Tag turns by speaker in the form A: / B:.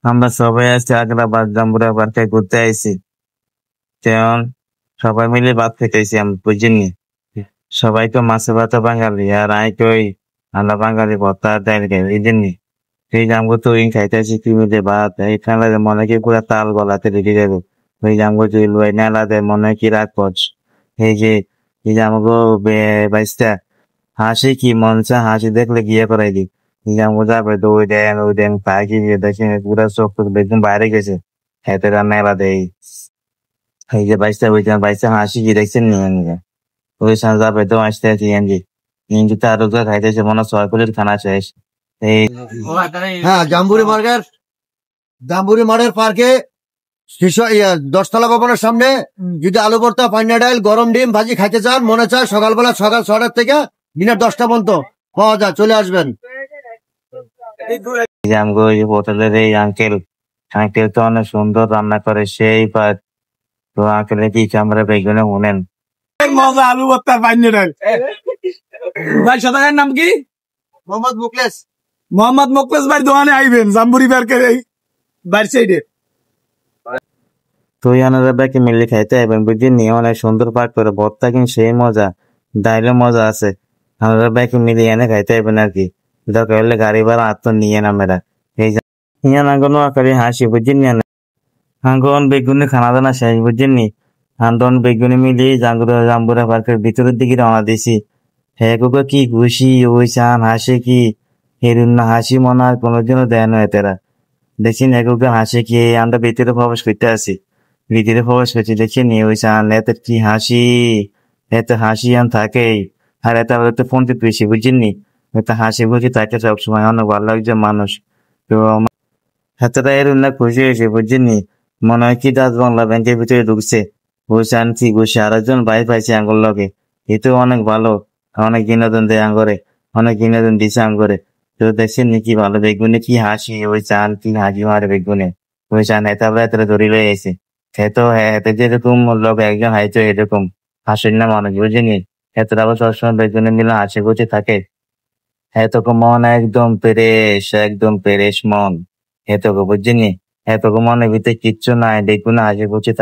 A: আমরা সবাই আজকে আগ্রাবাদ জাম্বুরা পার্কে ঘুরতে আইছি। তেমন সবাই মিলে ভাত খাইতেছি আমি বুঝিনি। সবাই তো মাছে ভাত বাঙালি আর আই কই আমরা বাঙালি ভর্তা ডাইল খাই এই জন্যে। সেই জামগো তো ইন খাইতেছি কি মিলে ভাত এই খাইলে মনে কি পুরা তাল গলাতে রেডি যাবো। ওই জামগো তুই লই নালা দে মনে কি রাগ করছ। এই যে এই জামগো বাইসটা হাসি কি মনসা হাসি দেখলে গিয়ে করাই দি। এই জামগো যাবে তো ওই দেন পাখি গিয়ে দেখে পুরা চোখ টুক বেগুন বাইরে গেছে। হেতে রান্না দেই এই যে বাইসটা হাসি কি দেখছেন নিয়ে ওই সাথে যাবে তো আসতে আছি এনজি ইঞ্জি তো আরো খাইতেছে মনে ছয় প্লেট খানা শেষ এই
B: হ্যাঁ জাম্বুরি মাঠের পার্কে 10তলা ভবনের সামনে যদি আলু ভর্তা পান্না ডাল গরম ডিম ভাজি খাইতে চান মনে চায় সকাল 6টার থেকে দিনের 10টা পর্যন্ত পাওয়া যায়, চলে আসবেন।
A: আমগো এই হোটেলের এই আঙ্কেল তো অনেক সুন্দর রান্না করে সেই পার তো আঙ্কেলের কি আমরা বেগুনে শুনেন
C: মজা আলু ভর্তা পাইনি ডাল। ভাই শতাকার নাম কি?
B: মোহাম্মদ মুকলেশ।
C: মোহাম্মদ মুকলেশ ভাই দোকানে আইবেন জাম্বুরি পার্কের এই বাইর সাইডে।
A: তুই আনারা ব্যাকে মিলে খাইতে এবং বুঝিনি অনেক সুন্দর পাক করে ভর্তা কিন্তু সেই মজা ডাইলে মজা আছে আনারা ব্যাকে মিলে এনে খাইতে হইবেন আর কি দরকার হলে গাড়ি ভাড়া আত্ম নিয়ে নামেরা এই ইয়ান আঙ্গন আকারে হাসি বুঝিনি আঙ্গন বেগুনি খানা দানা শেষ বুঝিনি আন্দন বেগুনি মিলি জাম্বুরা পার্কের ভিতরের দিকে রওনা দিছি হ্যাঁ কি খুশি ওই চান হাসে কি হেরুন না হাসি মনে আর কোনোদিনও দেয় না এতেরা দেখছি এগুলো হাসে কি আমরা ভিতরে প্রবেশ করতে আসি ভিতরে প্রবেশ করছি দেখছি নি ওই চান এতে কি হাসি এত হাসি আন থাকেই আর এত ফোন টিপ বেশি বুঝিনি এত হাসি বুঝি থাকে সবসময় অনেক ভালো লাগছে মানুষ তো হাতটা এরুন না খুশি হয়েছে বুঝিনি মনে হয় কি দাস বাংলা ব্যাংকের ভিতরে ঢুকছে ওই চান কি বসে আরেকজন ভাই পাইছে আঙ্গুর লগে এতো অনেক ভালো অনেক বিনোদন দেয় আঙ্গরে অনেক বিনোদন দিছে আঙ্গরে তো দেখছেন নাকি ভালো বেগুনে কি হাসি ওই চান কি হাসি মারে বেগুনে ওই চান এত ধরি লয়ে এসে এতো এতে যেরকম লোক একজন হাইতো এরকম হাসেন না মানুষ বুঝিনি এতটা আবার সবসময় বেগুনে মিলে হাসি খুশি থাকে এতক মন একদম পেরেশ মন এতক বুঝিনি এতক মনের ভিতরে কিচ্ছু নাই বেগুনে হাসি খুশি থাকে